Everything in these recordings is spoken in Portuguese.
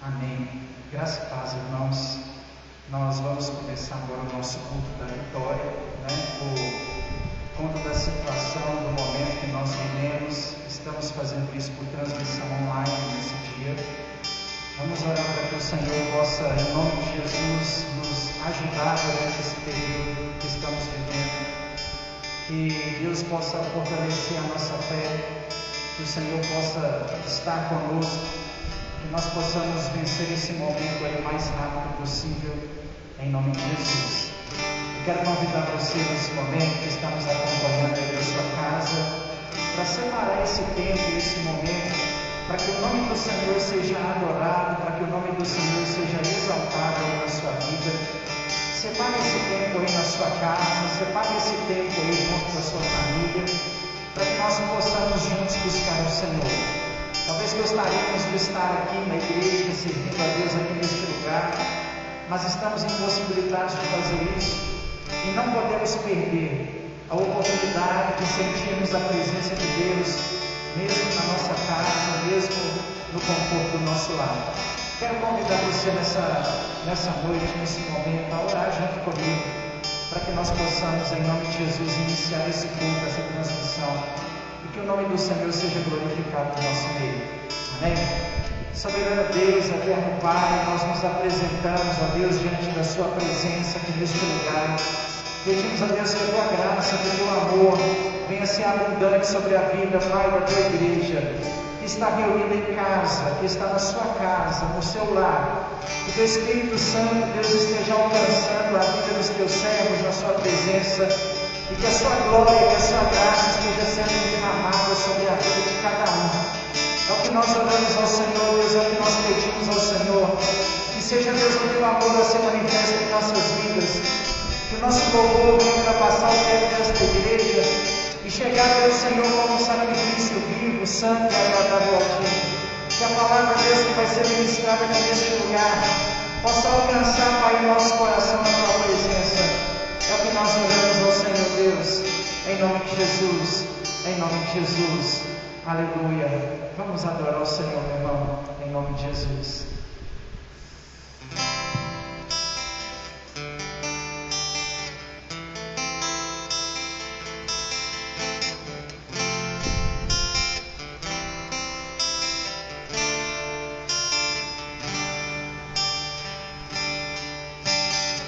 Amém. Graça e paz, irmãos. Nós vamos começar agora o nosso culto da vitória, por conta da situação, do momento que nós vivemos. Estamos fazendo isso por transmissão online nesse dia. Vamos orar para que o Senhor possa, em nome de Jesus, nos ajudar durante esse período que estamos vivendo. Que Deus possa fortalecer a nossa fé, que o Senhor possa estar conosco, que nós possamos vencer esse momento aí o mais rápido possível, em nome de Jesus. Eu quero convidar você nesse momento que estamos acompanhando aí da sua casa, para separar esse tempo e esse momento, para que o nome do Senhor seja adorado, para que o nome do Senhor seja exaltado aí na sua vida. Separe esse tempo aí na sua casa, separe esse tempo aí junto com a sua família, para que nós possamos juntos buscar o Senhor. Talvez gostaríamos de estar aqui na igreja, servindo a Deus aqui neste lugar, mas estamos impossibilitados de fazer isso e não podemos perder a oportunidade de sentirmos a presença de Deus, mesmo na nossa casa, mesmo no conforto do nosso lar. Quero convidar você nessa noite, nesse momento, a orar junto comigo, para que nós possamos, em nome de Jesus, iniciar esse culto, essa transmissão, e que o nome do Senhor seja glorificado no nosso meio. Amém? Soberano Deus, eterno Pai, nós nos apresentamos, ó Deus, diante da sua presença aqui neste lugar. Pedimos a Deus que a tua graça, que o teu amor venha ser abundante sobre a vida, Pai, da tua igreja, que está reunida em casa, que está na sua casa, no seu lar. Que o teu Espírito Santo, Deus, esteja alcançando a vida dos teus servos na sua presença, e que a sua glória, que a sua graça esteja sendo derramada sobre a vida de cada um. É o que nós oramos ao Senhor, Deus, é o que nós pedimos ao Senhor. Que seja, Deus, o teu amor a ser manifesto em nossas vidas. Que o nosso louvor venha para passar o tempo desta igreja e chegar, Deus, Senhor, como um sacrifício vivo, santo e agradável ao Ti. Que a palavra, Deus, que vai ser ministrada aqui neste lugar, possa alcançar, Pai, o nosso coração na Tua presença. É o que nós oramos ao Senhor, Deus, em nome de Jesus, em nome de Jesus. Aleluia. Vamos adorar o Senhor, meu irmão, em nome de Jesus.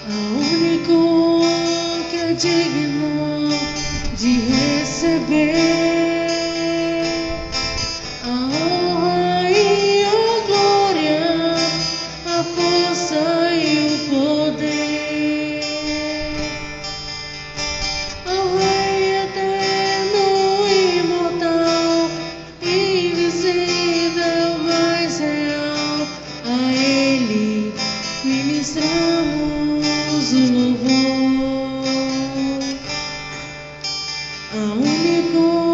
O único que é digno de receber a único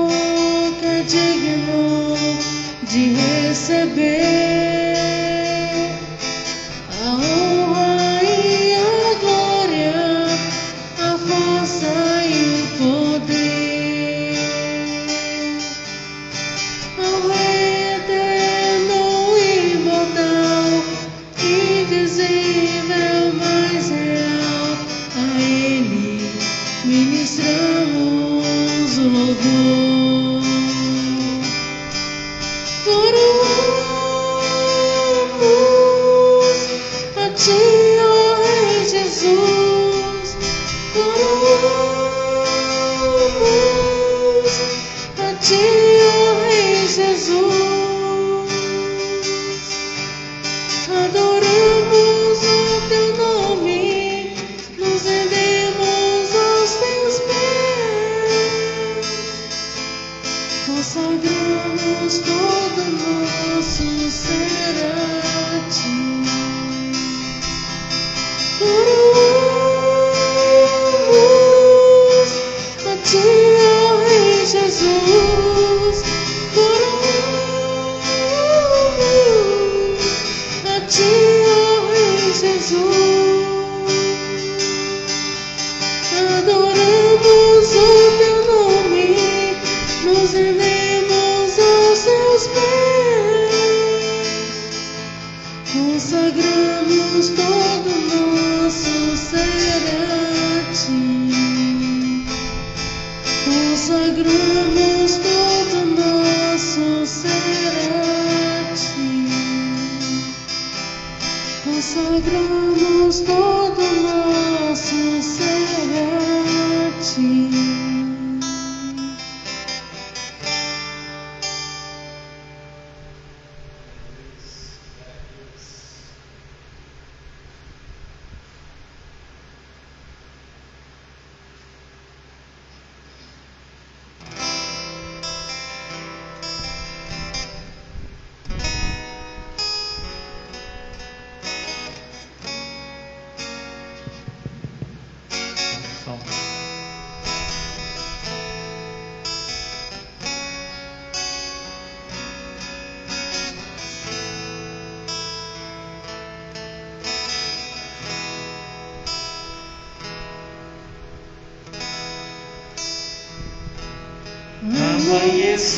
Consagramos todo nosso ser a Ti. Consagramos todo nosso ser a Ti. Consagramos todo nosso ser a Ti.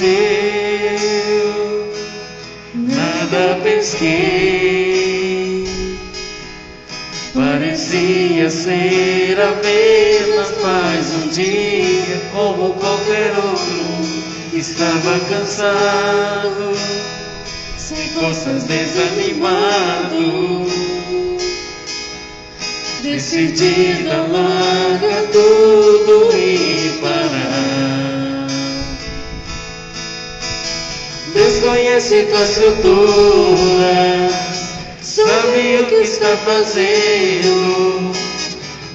Amanheceu, nada pesquei, parecia ser apenas mais um dia, como qualquer outro. Estava cansado, sem forças, desanimado, decidido a largar tudo e parar. Deus conhece tua estrutura, sabe o que está fazendo.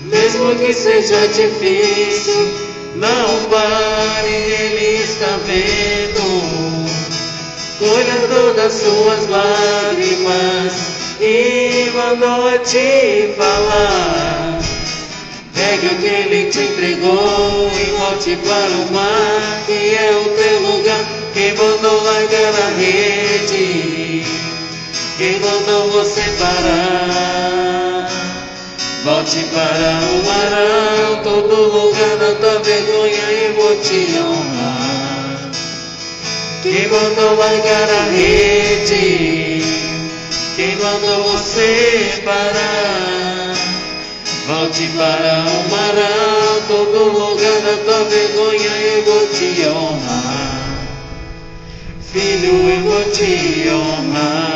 Mesmo que seja difícil, não pare, Ele está vendo. Colha todas as suas lágrimas e mandou a te falar. Pegue o que Ele te entregou e volte para o mar, que é o teu lugar. Quem mandou largar a rede? Quem mandou você parar? Volte para o mar, todo lugar da tua vergonha eu vou te honrar. Quem mandou largar a rede? Quem mandou você parar? Volte para o mar, todo lugar da tua vergonha eu vou te honrar. Filho, eu vou te honrar.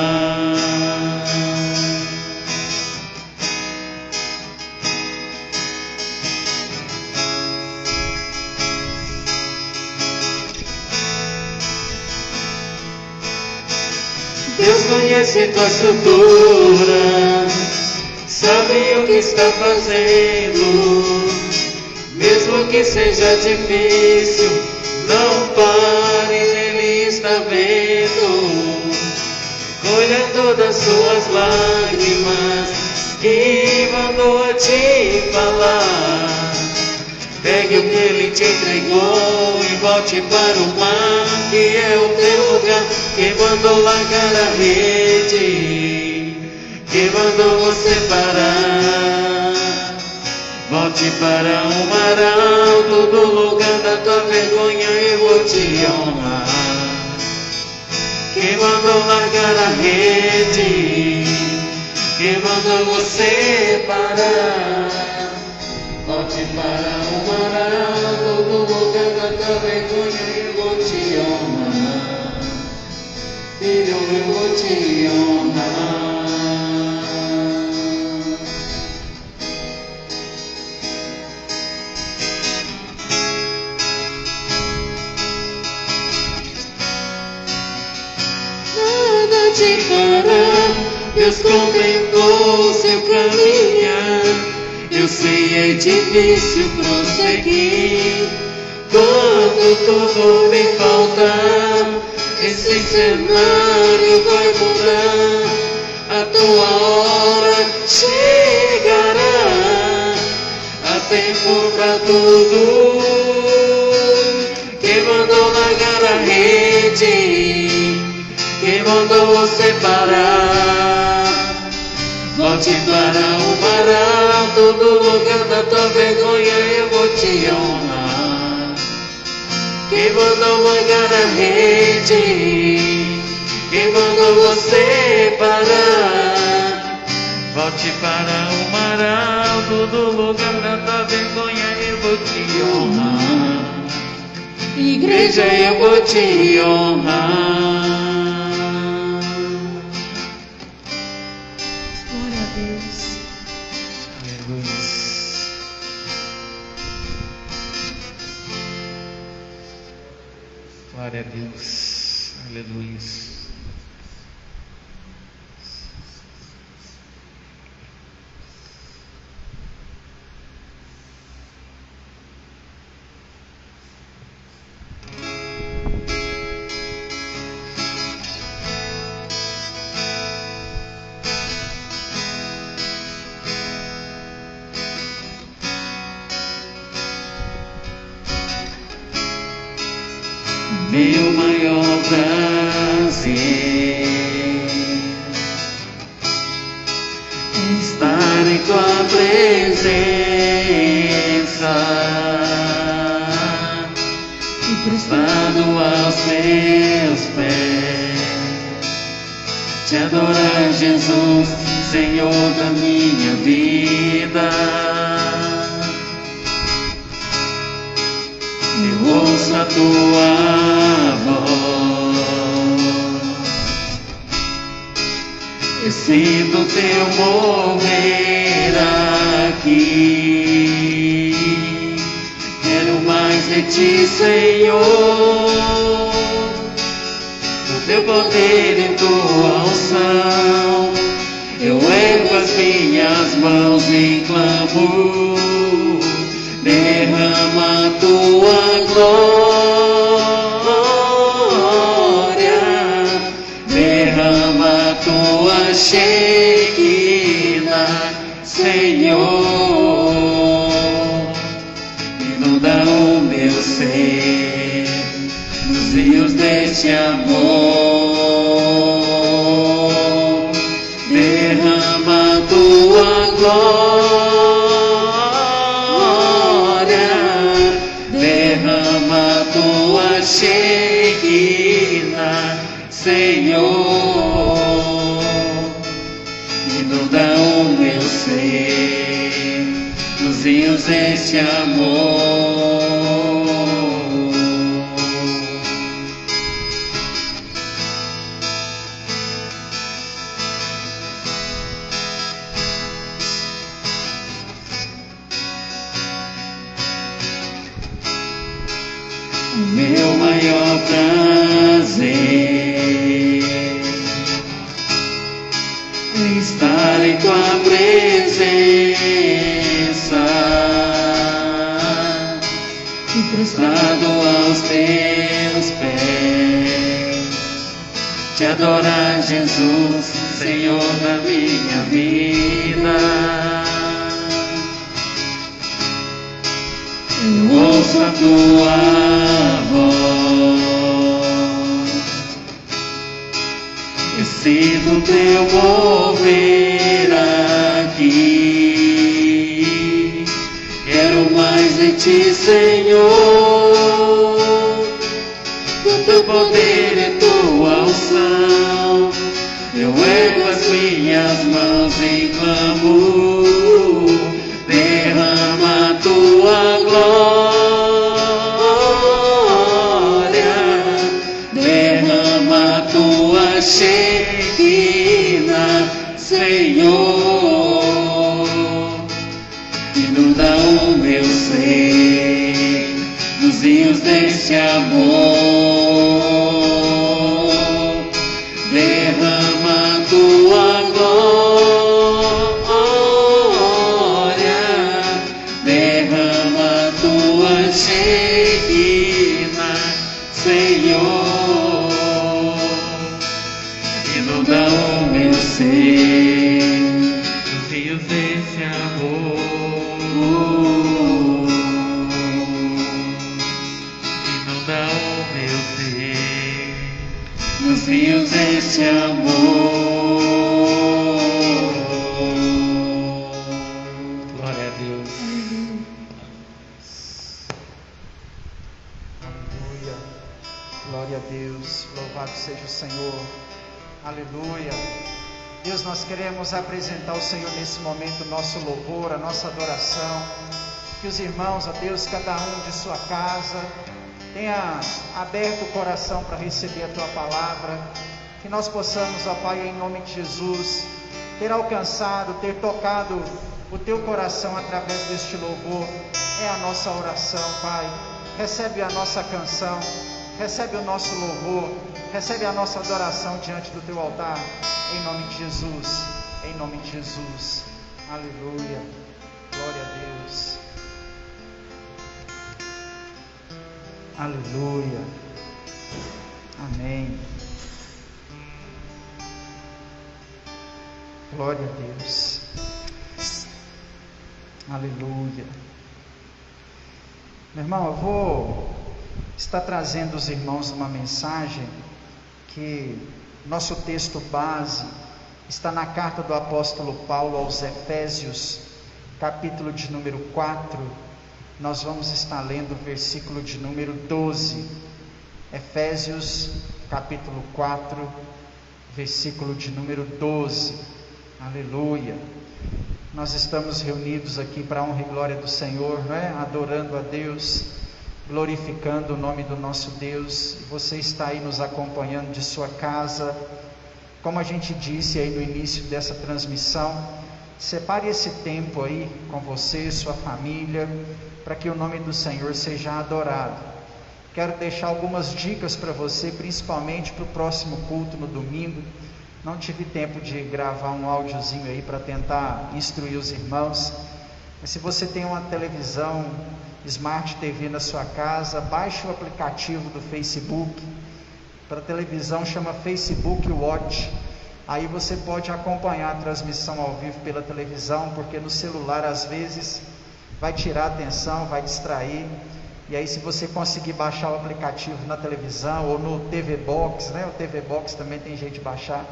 Deus conhece tua estrutura, sabe o que está fazendo. Mesmo que seja difícil, não pare, Ele está vendo. Colha todas as suas lágrimas e mandou a te falar. Pegue o que Ele te entregou e volte para o mar, que é o teu lugar. Quem mandou largar a rede? Quem mandou você parar? Volte para o mar alto, do lugar da tua vergonha eu vou te honrar. Quem mandou largar a rede? Quem mandou você parar? Volte para o mar alto, do lugar da tua vergonha eu vou te honrar. Filho, eu vou te honrar. Te parar, Deus contemplou seu caminhar. Eu sei, é difícil prosseguir quando tudo me faltar. Esse cenário vai mudar, a tua hora chegará. Há tempo pra tudo. Quem mandou largar a rede? Quem mandou você parar? Volte para o mar alto, do lugar da tua vergonha eu vou te honrar. Quem mandou largar a rede? Quem mandou você parar? Solte para o mar alto, do lugar da tua vergonha eu vou te honrar. Igreja, eu vou te honrar. Glória a Deus. Aleluia. Glória a Deus. Aleluia. Meu maior prazer estar em tua presença e prostrado aos teus pés, te adorar, Jesus, Senhor da minha vida. Eu ouço a tua voz, eu sinto teu mover aqui. Quero mais de ti, Senhor, do teu poder e tua unção. Eu ergo as minhas mãos em clamor. Derrama a tua glória, derrama a tua Shekinah, Senhor. Inunda o meu ser nos rios deste amor. Derrama a tua glória, Shekinah, Senhor. Inunda o meu ser nos rios deste amor. Meu maior prazer é estar em tua presença e prostrado aos teus pés, te adorar, Jesus, Senhor da minha vida. Eu ouço a tua voz, eu sinto teu mover aqui. Quero mais de ti, Senhor, do teu poder e tua unção. Eu ergo as minhas mãos em clamor. Derrama a tua glória, derrama a tua Shekinah, Senhor. Inunda o meu ser nos rios deste amor. Derrama a tua glória, derrama a tua Shekinah, Senhor. Inunda o meu ser nos rios desse amor. Inunda o meu ser nos rios desse amor. Glória a Deus. Aleluia. Glória a Deus. Louvado seja o Senhor. Aleluia. Deus, nós queremos apresentar ao Senhor nesse momento o nosso louvor, a nossa adoração. Que os irmãos, ó Deus, cada um de sua casa, tenha aberto o coração para receber a Tua palavra. Que nós possamos, ó Pai, em nome de Jesus, ter alcançado, ter tocado o Teu coração através deste louvor. É a nossa oração, Pai. Recebe a nossa canção, recebe o nosso louvor, recebe a nossa adoração diante do Teu altar. Em nome de Jesus, em nome de Jesus. Aleluia, glória a Deus. Aleluia, amém. Glória a Deus. Aleluia. Meu irmão, eu vou estar trazendo aos irmãos uma mensagem que nosso texto base está na carta do apóstolo Paulo aos Efésios, capítulo de número 4. Nós vamos estar lendo o versículo de número 12. Efésios, capítulo 4, versículo de número 12. Aleluia. Nós estamos reunidos aqui para a honra e glória do Senhor, não é? Adorando a Deus, glorificando o nome do nosso Deus. Você está aí nos acompanhando de sua casa. Como a gente disse aí no início dessa transmissão, separe esse tempo aí com você, sua família, para que o nome do Senhor seja adorado. Quero deixar algumas dicas para você, principalmente para o próximo culto no domingo. Não tive tempo de gravar um áudiozinho aí para tentar instruir os irmãos, mas se você tem uma televisão Smart TV na sua casa, baixe o aplicativo do Facebook. Para televisão chama Facebook Watch. Aí você pode acompanhar a transmissão ao vivo pela televisão, porque no celular às vezes vai tirar a atenção, vai distrair. E aí, se você conseguir baixar o aplicativo na televisão ou no TV Box, né? O TV Box também tem jeito de baixar,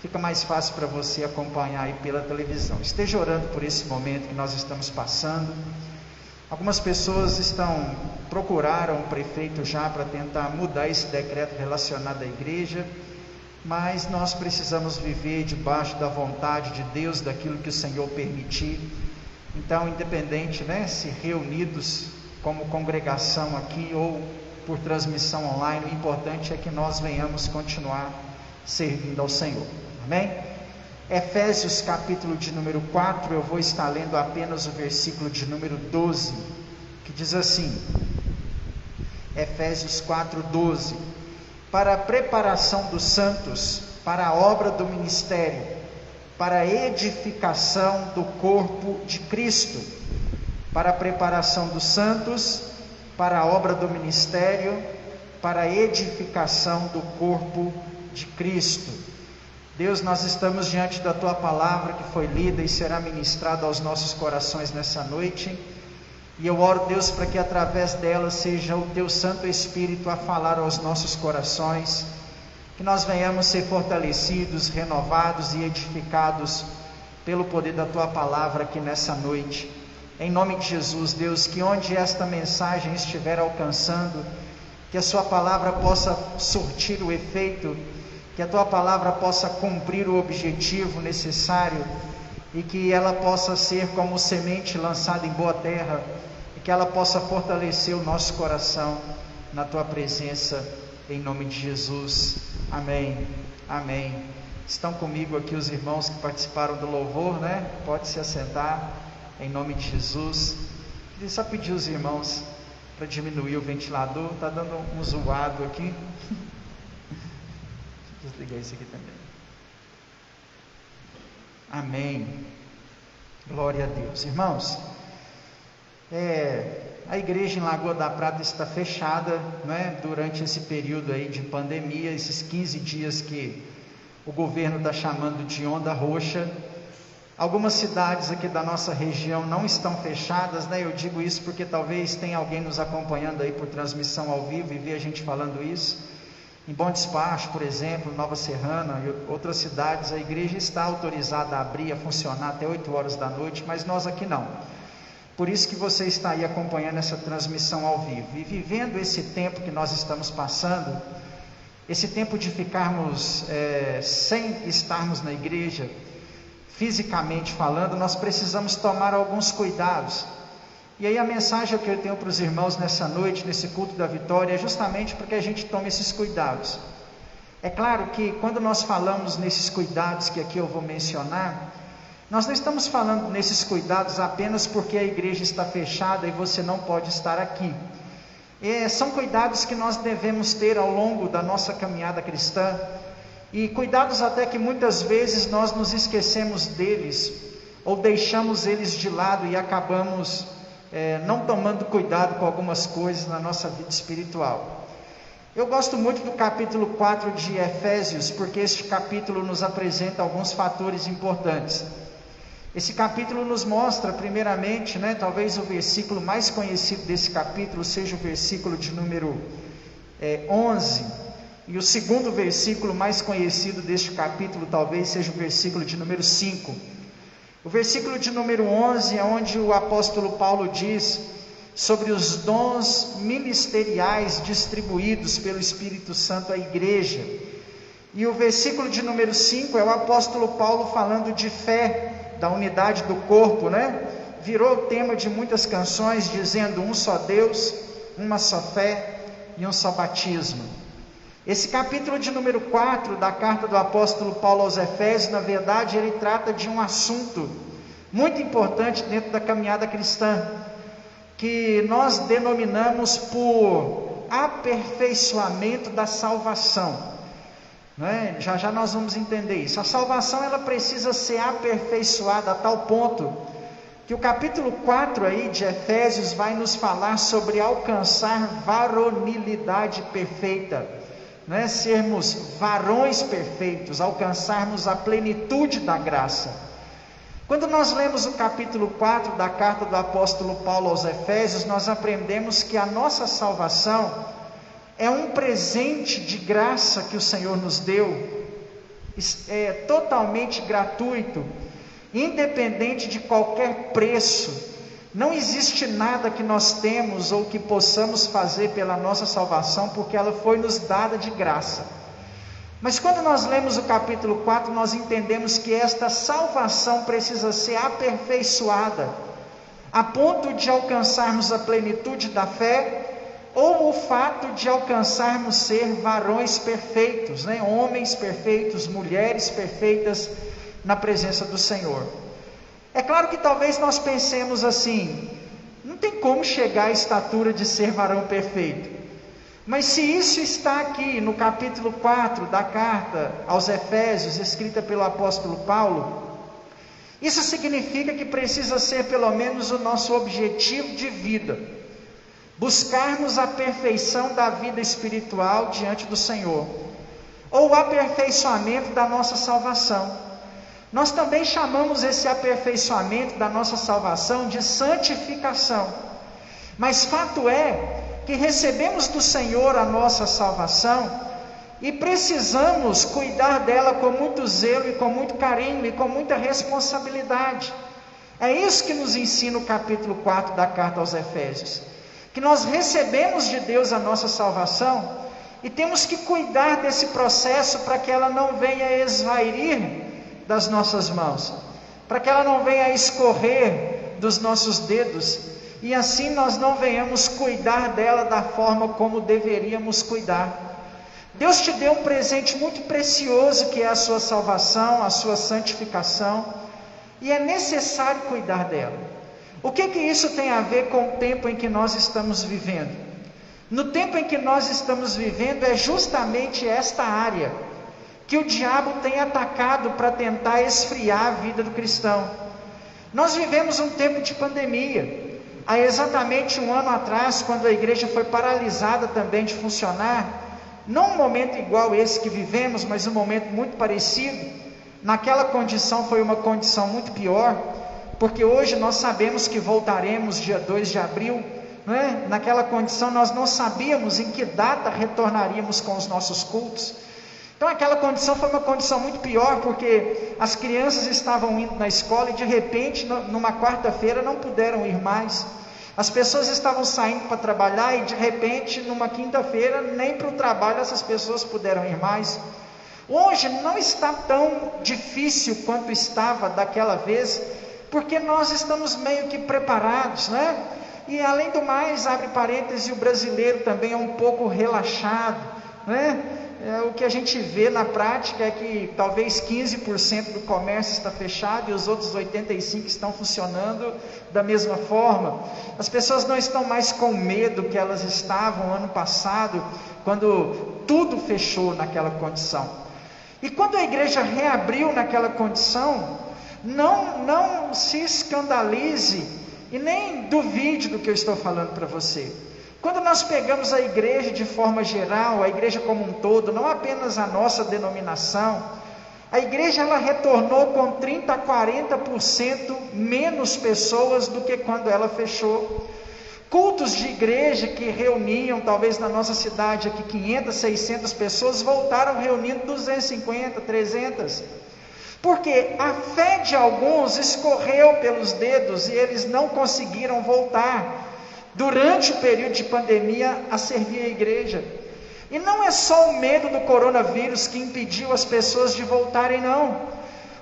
fica mais fácil para você acompanhar aí pela televisão. Esteja orando por esse momento que nós estamos passando. Algumas pessoas procuraram o prefeito já para tentar mudar esse decreto relacionado à igreja, mas nós precisamos viver debaixo da vontade de Deus, daquilo que o Senhor permitir. Então, independente, né, se reunidos como congregação aqui ou por transmissão online, o importante é que nós venhamos continuar servindo ao Senhor. Amém? Efésios capítulo de número 4, eu vou estar lendo apenas o versículo de número 12, que diz assim, Efésios 4, 12, para a preparação dos santos, para a obra do ministério, para a edificação do corpo de Cristo, para a preparação dos santos, para a obra do ministério, para a edificação do corpo de Cristo. Deus, nós estamos diante da Tua palavra que foi lida e será ministrada aos nossos corações nessa noite, e eu oro, Deus, para que através dela seja o Teu Santo Espírito a falar aos nossos corações, que nós venhamos ser fortalecidos, renovados e edificados pelo poder da Tua palavra aqui nessa noite, em nome de Jesus. Deus, que onde esta mensagem estiver alcançando, que a Sua palavra possa surtir o efeito, que a Tua palavra possa cumprir o objetivo necessário, e que ela possa ser como semente lançada em boa terra, e que ela possa fortalecer o nosso coração na Tua presença, em nome de Jesus. Amém, amém. Estão comigo aqui os irmãos que participaram do louvor, né? Pode se assentar, em nome de Jesus. Queria só pedir os irmãos para diminuir o ventilador, está dando um zoado aqui. Desligar isso aqui também. Amém. Glória a Deus. Irmãos, a igreja em Lagoa da Prata está fechada, né, durante esse período aí de pandemia, esses 15 dias que o governo está chamando de onda roxa. Algumas cidades aqui da nossa região não estão fechadas, né? Eu digo isso porque talvez tenha alguém nos acompanhando aí por transmissão ao vivo e ver a gente falando isso. Em Bom Despacho, por exemplo, Nova Serrana e outras cidades, a igreja está autorizada a abrir, a funcionar até 8 horas da noite, mas nós aqui não. Por isso que você está aí acompanhando essa transmissão ao vivo. E vivendo esse tempo que nós estamos passando, esse tempo de ficarmos sem estarmos na igreja, fisicamente falando, nós precisamos tomar alguns cuidados. E aí a mensagem que eu tenho para os irmãos nessa noite, nesse culto da vitória, é justamente para que a gente tome esses cuidados. É claro que quando nós falamos nesses cuidados que aqui eu vou mencionar, nós não estamos falando nesses cuidados apenas porque a igreja está fechada e você não pode estar aqui. São cuidados que nós devemos ter ao longo da nossa caminhada cristã, e cuidados até que muitas vezes nós nos esquecemos deles, ou deixamos eles de lado e acabamos não tomando cuidado com algumas coisas na nossa vida espiritual. Eu gosto muito do capítulo 4 de Efésios, porque este capítulo nos apresenta alguns fatores importantes. Esse capítulo nos mostra, primeiramente, talvez o versículo mais conhecido desse capítulo seja o versículo de número 11, e o segundo versículo mais conhecido deste capítulo talvez seja o versículo de número 5. O versículo de número 11 é onde o apóstolo Paulo diz sobre os dons ministeriais distribuídos pelo Espírito Santo à igreja. E o versículo de número 5 é o apóstolo Paulo falando de fé, da unidade do corpo, Virou o tema de muitas canções, dizendo um só Deus, uma só fé e um só batismo. Esse capítulo de número 4 da carta do apóstolo Paulo aos Efésios, na verdade, ele trata de um assunto muito importante dentro da caminhada cristã, que nós denominamos por aperfeiçoamento da salvação. Já nós vamos entender isso. A salvação, ela precisa ser aperfeiçoada a tal ponto que o capítulo 4 aí de Efésios vai nos falar sobre alcançar varonilidade perfeita, sermos varões perfeitos, alcançarmos a plenitude da graça. Quando nós lemos o capítulo 4 da carta do apóstolo Paulo aos Efésios, nós aprendemos que a nossa salvação é um presente de graça que o Senhor nos deu, é totalmente gratuito, independente de qualquer preço. Não existe nada que nós temos ou que possamos fazer pela nossa salvação, porque ela foi nos dada de graça. Mas quando nós lemos o capítulo 4, nós entendemos que esta salvação precisa ser aperfeiçoada, a ponto de alcançarmos a plenitude da fé, ou o fato de alcançarmos ser varões perfeitos, homens perfeitos, mulheres perfeitas na presença do Senhor. É claro que talvez nós pensemos assim, não tem como chegar à estatura de ser varão perfeito. Mas se isso está aqui no capítulo 4 da carta aos Efésios, escrita pelo apóstolo Paulo, isso significa que precisa ser pelo menos o nosso objetivo de vida, buscarmos a perfeição da vida espiritual diante do Senhor, ou o aperfeiçoamento da nossa salvação. Nós também chamamos esse aperfeiçoamento da nossa salvação de santificação. Mas fato é que recebemos do Senhor a nossa salvação e precisamos cuidar dela com muito zelo e com muito carinho e com muita responsabilidade. É isso que nos ensina o capítulo 4 da carta aos Efésios, que nós recebemos de Deus a nossa salvação e temos que cuidar desse processo para que ela não venha esvairir das nossas mãos, para que ela não venha escorrer dos nossos dedos, e assim nós não venhamos cuidar dela da forma como deveríamos cuidar. Deus te deu um presente muito precioso, que é a sua salvação, a sua santificação, e é necessário cuidar dela. O que isso tem a ver com o tempo em que nós estamos vivendo? No tempo em que nós estamos vivendo é justamente esta área que o diabo tem atacado para tentar esfriar a vida do cristão. Nós vivemos um tempo de pandemia. Há exatamente um ano atrás, quando a igreja foi paralisada também de funcionar, não um momento igual esse que vivemos, mas um momento muito parecido. Naquela condição foi uma condição muito pior, porque hoje nós sabemos que voltaremos dia 2 de abril, Naquela condição nós não sabíamos em que data retornaríamos com os nossos cultos. Então aquela condição foi uma condição muito pior, porque as crianças estavam indo na escola e de repente numa quarta-feira não puderam ir mais. As pessoas estavam saindo para trabalhar e de repente, numa quinta-feira, nem para o trabalho essas pessoas puderam ir mais. Hoje não está tão difícil quanto estava daquela vez, porque nós estamos meio que preparados, né? E além do mais, abre parênteses, o brasileiro também é um pouco relaxado, né? O que a gente vê na prática é que talvez 15% do comércio está fechado e os outros 85% estão funcionando da mesma forma. As pessoas não estão mais com medo que elas estavam ano passado, quando tudo fechou naquela condição. E quando a igreja reabriu naquela condição, não se escandalize e nem duvide do que eu estou falando para você. Quando nós pegamos a igreja de forma geral, a igreja como um todo, não apenas a nossa denominação, a igreja ela retornou com 30% a 40% menos pessoas do que quando ela fechou. Cultos de igreja que reuniam, talvez na nossa cidade aqui, 500, 600 pessoas, voltaram reunindo 250, 300. Porque a fé de alguns escorreu pelos dedos e eles não conseguiram voltar durante o período de pandemia a servir a igreja. E não é só o medo do coronavírus que impediu as pessoas de voltarem, não.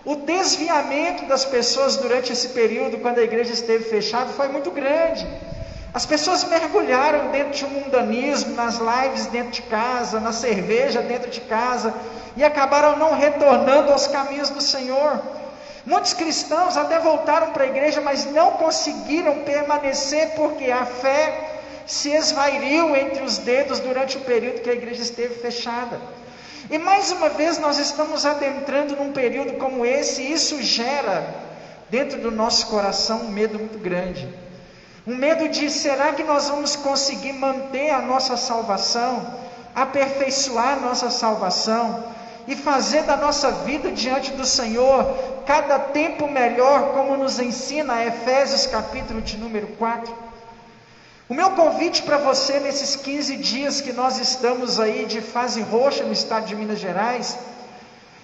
O desviamento das pessoas durante esse período, quando a igreja esteve fechada, foi muito grande. As pessoas mergulharam dentro de um mundanismo, nas lives dentro de casa, na cerveja dentro de casa, e acabaram não retornando aos caminhos do Senhor. Muitos cristãos até voltaram para a igreja, mas não conseguiram permanecer, porque a fé se esvairiu entre os dedos durante o período que a igreja esteve fechada. E mais uma vez nós estamos adentrando num período como esse, e isso gera dentro do nosso coração um medo muito grande. Um medo de, será que nós vamos conseguir manter a nossa salvação, aperfeiçoar a nossa salvação, e fazer da nossa vida diante do Senhor cada tempo melhor, como nos ensina Efésios capítulo de número 4. O meu convite para você nesses 15 dias que nós estamos aí de fase roxa no estado de Minas Gerais,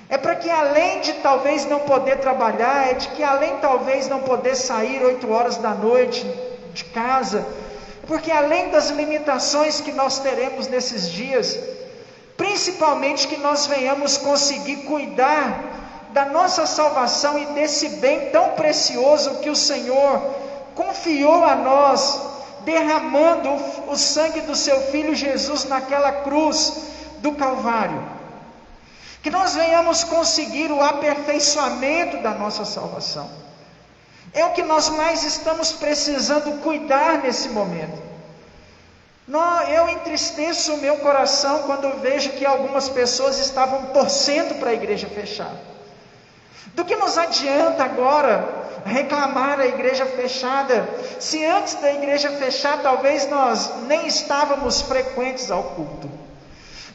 é para que além de talvez não poder trabalhar, é de que além talvez não poder sair 8 horas da noite de casa, porque além das limitações que nós teremos nesses dias, principalmente que nós venhamos conseguir cuidar da nossa salvação e desse bem tão precioso que o Senhor confiou a nós, derramando o sangue do seu Filho Jesus naquela cruz do Calvário. Que nós venhamos conseguir o aperfeiçoamento da nossa salvação. É o que nós mais estamos precisando cuidar nesse momento. Eu entristeço o meu coração quando vejo que algumas pessoas estavam torcendo para a igreja fechar. Do que nos adianta agora reclamar a igreja fechada, se antes da igreja fechar talvez nós nem estávamos frequentes ao culto?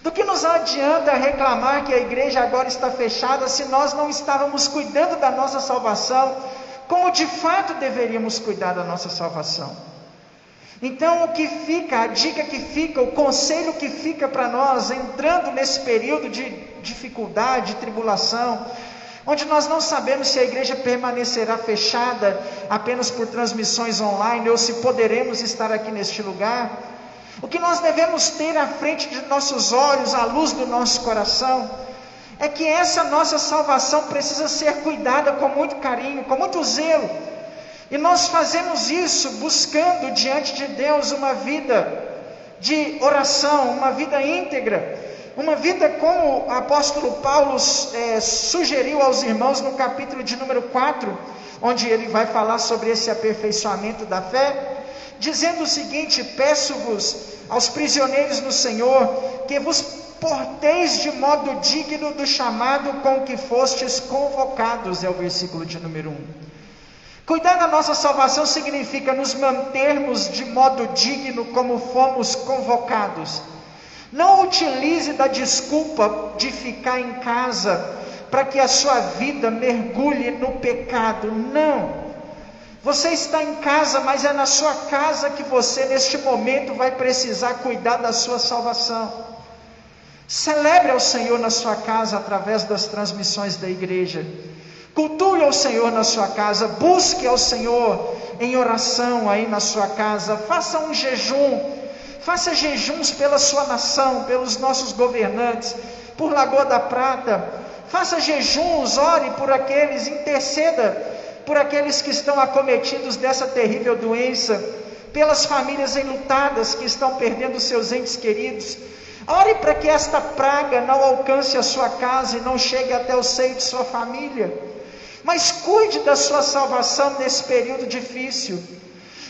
Do que nos adianta reclamar que a igreja agora está fechada, se nós não estávamos cuidando da nossa salvação, como de fato deveríamos cuidar da nossa salvação? Então o que fica, a dica que fica, o conselho que fica para nós, entrando nesse período de dificuldade, de tribulação, onde nós não sabemos se a igreja permanecerá fechada apenas por transmissões online, ou se poderemos estar aqui neste lugar, o que nós devemos ter à frente de nossos olhos, à luz do nosso coração, é que essa nossa salvação precisa ser cuidada com muito carinho, com muito zelo. E nós fazemos isso buscando diante de Deus uma vida de oração, uma vida íntegra, uma vida como o apóstolo Paulo sugeriu aos irmãos no capítulo de número 4, onde ele vai falar sobre esse aperfeiçoamento da fé, dizendo o seguinte: peço-vos aos prisioneiros no Senhor, que vos porteis de modo digno do chamado com que fostes convocados, é o versículo de número 1. Cuidar da nossa salvação significa nos mantermos de modo digno como fomos convocados. Não utilize da desculpa de ficar em casa para que a sua vida mergulhe no pecado. Não. Você está em casa, mas é na sua casa que você neste momento vai precisar cuidar da sua salvação. Celebre ao Senhor na sua casa através das transmissões da igreja. Cultue ao Senhor na sua casa, busque ao Senhor em oração aí na sua casa. Faça um jejum, faça jejuns pela sua nação, pelos nossos governantes, por Lagoa da Prata. Faça jejuns, ore por aqueles, interceda por aqueles que estão acometidos dessa terrível doença, pelas famílias enlutadas que estão perdendo seus entes queridos. Ore para que esta praga não alcance a sua casa e não chegue até o seio de sua família. Mas cuide da sua salvação nesse período difícil.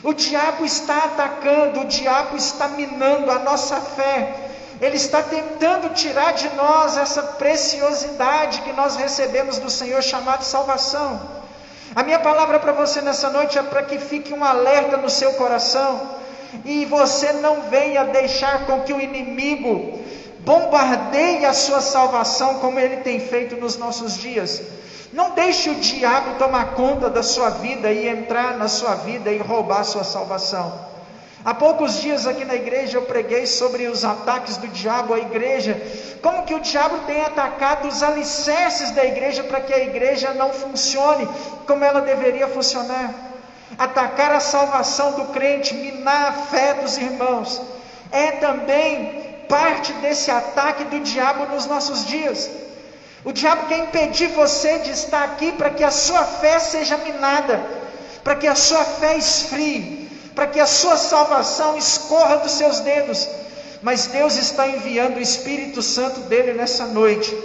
O diabo está atacando, o diabo está minando a nossa fé. Ele está tentando tirar de nós essa preciosidade que nós recebemos do Senhor, chamada salvação. A minha palavra para você nessa noite é para que fique um alerta no seu coração, e você não venha deixar com que o inimigo bombardeie a sua salvação, como ele tem feito nos nossos dias. Não deixe o diabo tomar conta da sua vida e entrar na sua vida e roubar a sua salvação. Há poucos dias aqui na igreja eu preguei sobre os ataques do diabo à igreja, como que o diabo tem atacado os alicerces da igreja para que a igreja não funcione como ela deveria funcionar. Atacar a salvação do crente, minar a fé dos irmãos, é também parte desse ataque do diabo nos nossos dias. O diabo quer impedir você de estar aqui para que a sua fé seja minada, para que a sua fé esfrie, para que a sua salvação escorra dos seus dedos. Mas Deus está enviando o Espírito Santo dele nessa noite,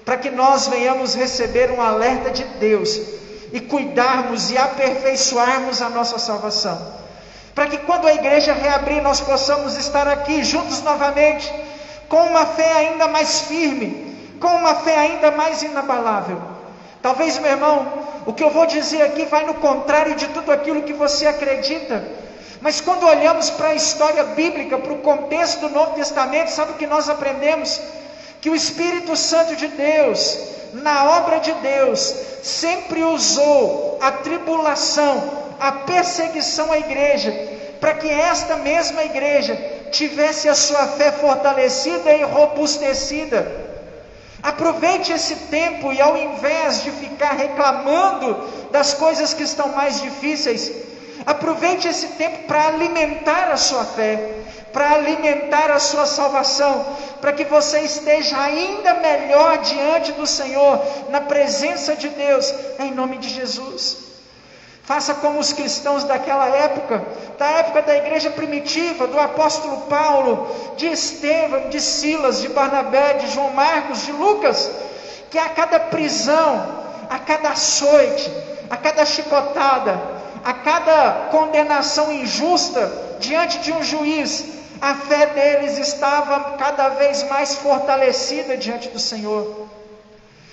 para que nós venhamos receber um alerta de Deus, e cuidarmos e aperfeiçoarmos a nossa salvação, para que quando a igreja reabrir, nós possamos estar aqui juntos novamente, com uma fé ainda mais firme, com uma fé ainda mais inabalável. Talvez, meu irmão, o que eu vou dizer aqui vai no contrário de tudo aquilo que você acredita, mas quando olhamos para a história bíblica, para o contexto do Novo Testamento, sabe o que nós aprendemos? Que o Espírito Santo de Deus, na obra de Deus, sempre usou a tribulação, a perseguição à igreja, para que esta mesma igreja tivesse a sua fé fortalecida e robustecida. Aproveite esse tempo e, ao invés de ficar reclamando das coisas que estão mais difíceis, aproveite esse tempo para alimentar a sua fé, para alimentar a sua salvação, para que você esteja ainda melhor diante do Senhor, na presença de Deus, em nome de Jesus. Faça como os cristãos daquela época, da época da igreja primitiva, do apóstolo Paulo, de Estevão, de Silas, de Barnabé, de João Marcos, de Lucas, que a cada prisão, a cada açoite, a cada chicotada, a cada condenação injusta diante de um juiz, a fé deles estava cada vez mais fortalecida diante do Senhor.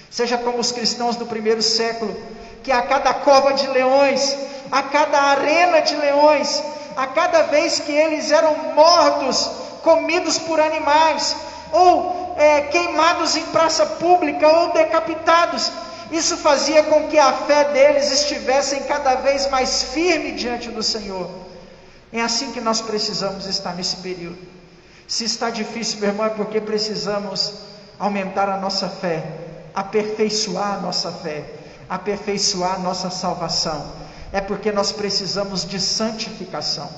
Seja como os cristãos do primeiro século, que a cada cova de leões, a cada arena de leões, a cada vez que eles eram mortos, comidos por animais, ou queimados em praça pública, ou decapitados, isso fazia com que a fé deles estivesse cada vez mais firme diante do Senhor. É assim que nós precisamos estar nesse período. Se está difícil, meu irmão, é porque precisamos aumentar a nossa fé, aperfeiçoar a nossa fé, aperfeiçoar a nossa salvação. É porque nós precisamos de santificação.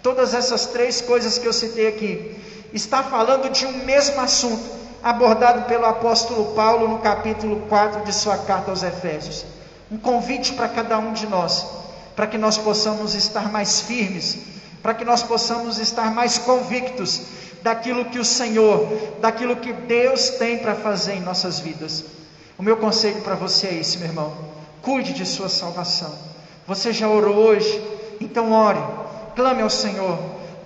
Todas essas três coisas que eu citei aqui, está falando de um mesmo assunto, abordado pelo apóstolo Paulo no capítulo 4 de sua carta aos Efésios. Um convite para cada um de nós, para que nós possamos estar mais firmes, para que nós possamos estar mais convictos daquilo que o Senhor, daquilo que Deus tem para fazer em nossas vidas. O meu conselho para você é esse, meu irmão: cuide de sua salvação. Você já orou hoje? Então ore, clame ao Senhor,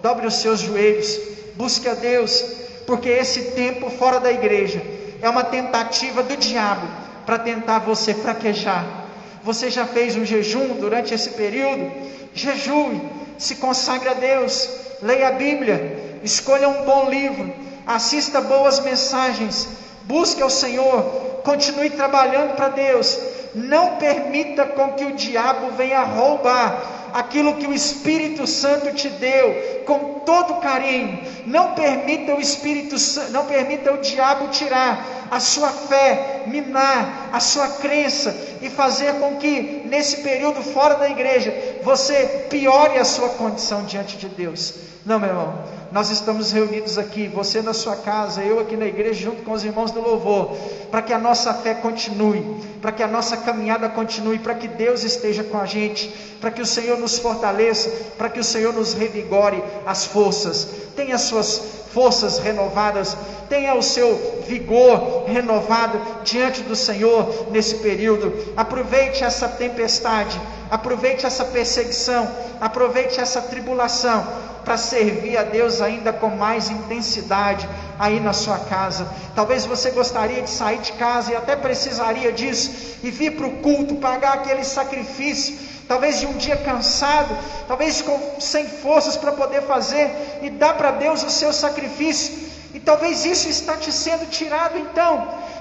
dobre os seus joelhos, busque a Deus, porque esse tempo fora da igreja é uma tentativa do diabo para tentar você fraquejar. Você já fez um jejum durante esse período? Jejue, se consagre a Deus, leia a Bíblia, escolha um bom livro, assista boas mensagens, busque ao Senhor, continue trabalhando para Deus, não permita com que o diabo venha roubar aquilo que o Espírito Santo te deu com todo carinho. Não permita o diabo tirar a sua fé, minar a sua crença e fazer com que nesse período fora da igreja você piore a sua condição diante de Deus. Não, meu irmão, nós estamos reunidos aqui, você na sua casa, eu aqui na igreja junto com os irmãos do louvor, para que a nossa fé continue, para que a nossa caminhada continue, para que Deus esteja com a gente, para que o Senhor nos fortaleça, para que o Senhor nos revigore as forças. Tenha as suas forças renovadas, tenha o seu vigor renovado diante do Senhor nesse período. Aproveite essa tempestade, aproveite essa perseguição, aproveite essa tribulação para servir a Deus ainda com mais intensidade aí na sua casa. Talvez você gostaria de sair de casa e até precisaria disso e vir para o culto, pagar aquele sacrifício, talvez de um dia cansado, talvez sem forças para poder fazer, e dar para Deus o seu sacrifício, e talvez isso está te sendo tirado.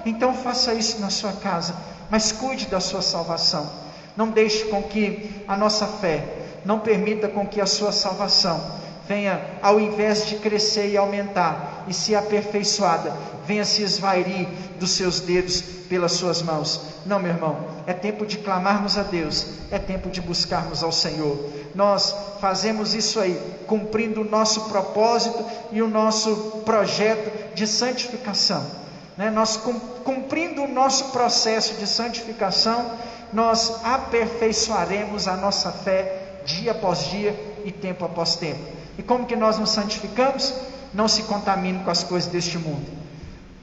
Então faça isso na sua casa, mas cuide da sua salvação. Não deixe com que a nossa fé, não permita com que a sua salvação venha, ao invés de crescer e aumentar e ser aperfeiçoada, venha se esvairir dos seus dedos pelas suas mãos. Não, meu irmão, é tempo de clamarmos a Deus, é tempo de buscarmos ao Senhor. Nós fazemos isso aí, cumprindo o nosso propósito e o nosso projeto de santificação, né? Nós cumprindo o nosso processo de santificação, nós aperfeiçoaremos a nossa fé dia após dia e tempo após tempo. E como que nós nos santificamos? Não se contamine com as coisas deste mundo,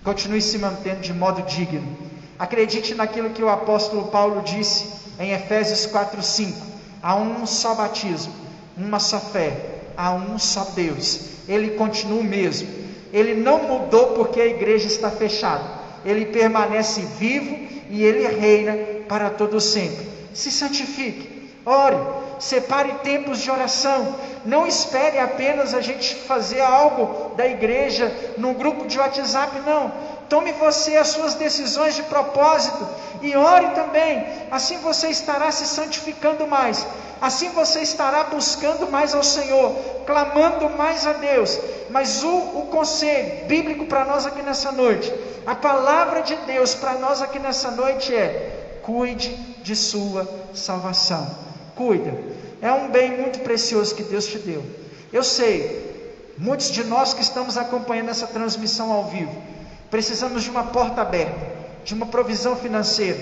continue se mantendo de modo digno. Acredite naquilo que o apóstolo Paulo disse em Efésios 4:5: há um só batismo, uma só fé, há um só Deus. Ele continua o mesmo, ele não mudou porque a igreja está fechada, ele permanece vivo e ele reina para todo sempre. Se santifique, ore, separe tempos de oração. Não espere apenas a gente fazer algo da igreja num grupo de WhatsApp, não. Tome você as suas decisões de propósito e ore também. Assim você estará se santificando mais, assim você estará buscando mais ao Senhor, clamando mais a Deus. Mas o conselho bíblico para nós aqui nessa noite, a palavra de Deus para nós aqui nessa noite é: cuide de sua salvação. Cuida, é um bem muito precioso que Deus te deu. Eu sei, muitos de nós que estamos acompanhando essa transmissão ao vivo, precisamos de uma porta aberta, de uma provisão financeira.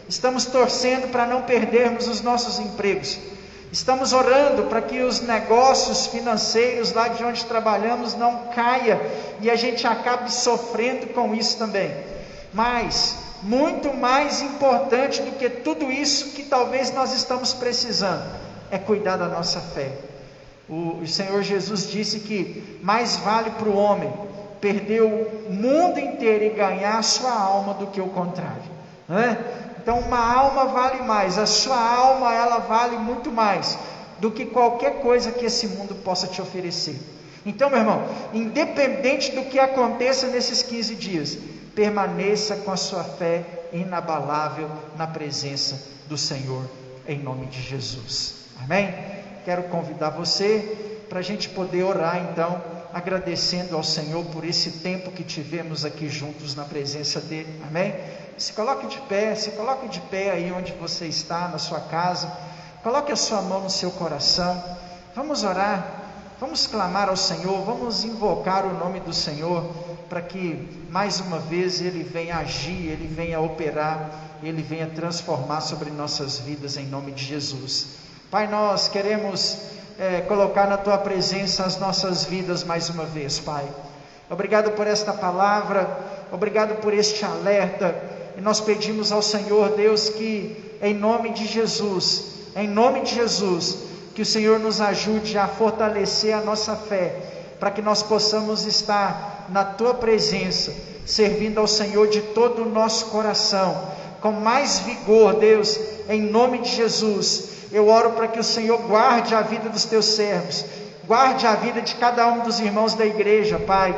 Estamos torcendo para não perdermos os nossos empregos. Estamos orando para que os negócios financeiros lá de onde trabalhamos não caia e a gente acabe sofrendo com isso também. Mas muito mais importante do que tudo isso que talvez nós estamos precisando é cuidar da nossa fé. O Senhor Jesus disse que mais vale para o homem perder o mundo inteiro e ganhar a sua alma do que o contrário, não é? Então uma alma vale mais, a sua alma ela vale muito mais do que qualquer coisa que esse mundo possa te oferecer. Então, meu irmão, independente do que aconteça nesses 15 dias, permaneça com a sua fé inabalável na presença do Senhor, em nome de Jesus, amém? Quero convidar você para a gente poder orar então, agradecendo ao Senhor por esse tempo que tivemos aqui juntos na presença dEle, amém? Se coloque de pé aí onde você está, na sua casa, coloque a sua mão no seu coração, vamos orar, vamos clamar ao Senhor, vamos invocar o nome do Senhor, para que mais uma vez Ele venha agir, Ele venha operar, Ele venha transformar sobre nossas vidas em nome de Jesus. Pai, nós queremos colocar na Tua presença as nossas vidas mais uma vez, Pai. Obrigado por esta palavra, obrigado por este alerta, e nós pedimos ao Senhor, Deus, que em nome de Jesus, que o Senhor nos ajude a fortalecer a nossa fé, para que nós possamos estar na Tua presença, servindo ao Senhor de todo o nosso coração, com mais vigor, Deus, em nome de Jesus. Eu oro para que o Senhor guarde a vida dos Teus servos, guarde a vida de cada um dos irmãos da igreja, Pai.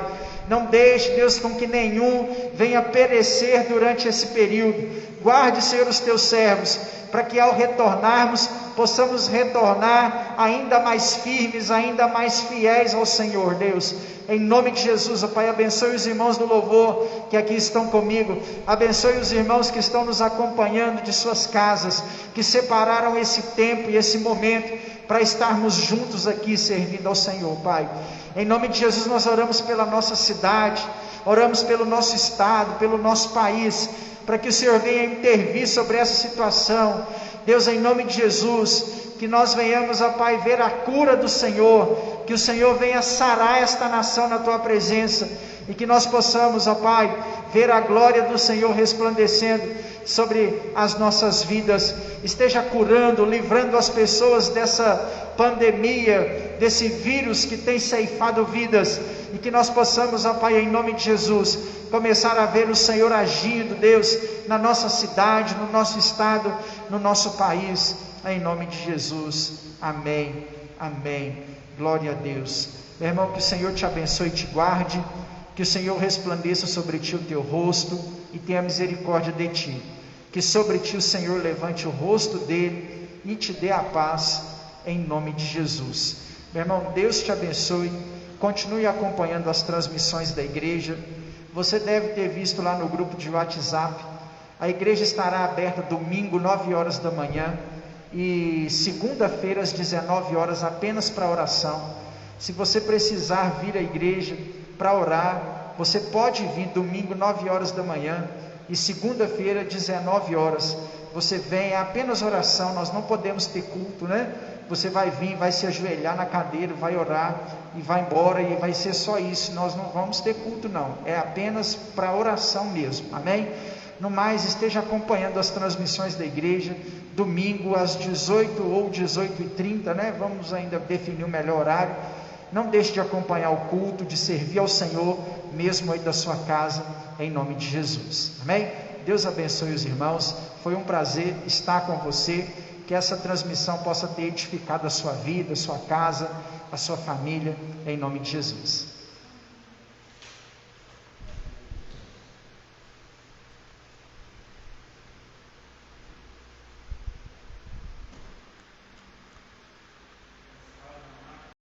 Não deixe, Deus, com que nenhum venha perecer durante esse período. Guarde, Senhor, os teus servos, para que ao retornarmos, possamos retornar ainda mais firmes, ainda mais fiéis ao Senhor, Deus. Em nome de Jesus, ó Pai, abençoe os irmãos do louvor que aqui estão comigo. Abençoe os irmãos que estão nos acompanhando de suas casas, que separaram esse tempo e esse momento para estarmos juntos aqui servindo ao Senhor, Pai. Em nome de Jesus, nós oramos pela nossa cidade, oramos pelo nosso estado, pelo nosso país, para que o Senhor venha intervir sobre essa situação. Deus, em nome de Jesus, que nós venhamos, ó Pai, ver a cura do Senhor, que o Senhor venha sarar esta nação na Tua presença, e que nós possamos, ó Pai, ver a glória do Senhor resplandecendo sobre as nossas vidas. Esteja curando, livrando as pessoas dessa pandemia, desse vírus que tem ceifado vidas, e que nós possamos, ó Pai, em nome de Jesus, começar a ver o Senhor agindo, Deus, na nossa cidade, no nosso estado, no nosso país, em nome de Jesus. Amém, amém. Glória a Deus. Meu irmão, que o Senhor te abençoe e te guarde, que o Senhor resplandeça sobre ti o teu rosto e tenha misericórdia de ti, que sobre ti o Senhor levante o rosto dele e te dê a paz, em nome de Jesus. Meu irmão, Deus te abençoe, continue acompanhando as transmissões da igreja. Você deve ter visto lá no grupo de WhatsApp, a igreja estará aberta domingo 9 horas da manhã e segunda-feira às 19 horas apenas para oração. Se você precisar vir à igreja para orar, você pode vir domingo 9 horas da manhã e segunda-feira 19 horas, você vem, é apenas oração, nós não podemos ter culto, né? Você vai vir, vai se ajoelhar na cadeira, vai orar e vai embora, e vai ser só isso. Nós não vamos ter culto não, é apenas para oração mesmo, amém? No mais, esteja acompanhando as transmissões da igreja, domingo às 18 ou 18h30, né? Vamos ainda definir o melhor horário. Não deixe de acompanhar o culto, de servir ao Senhor, mesmo aí da sua casa, em nome de Jesus, amém? Deus abençoe os irmãos, foi um prazer estar com você, que essa transmissão possa ter edificado a sua vida, a sua casa, a sua família, em nome de Jesus.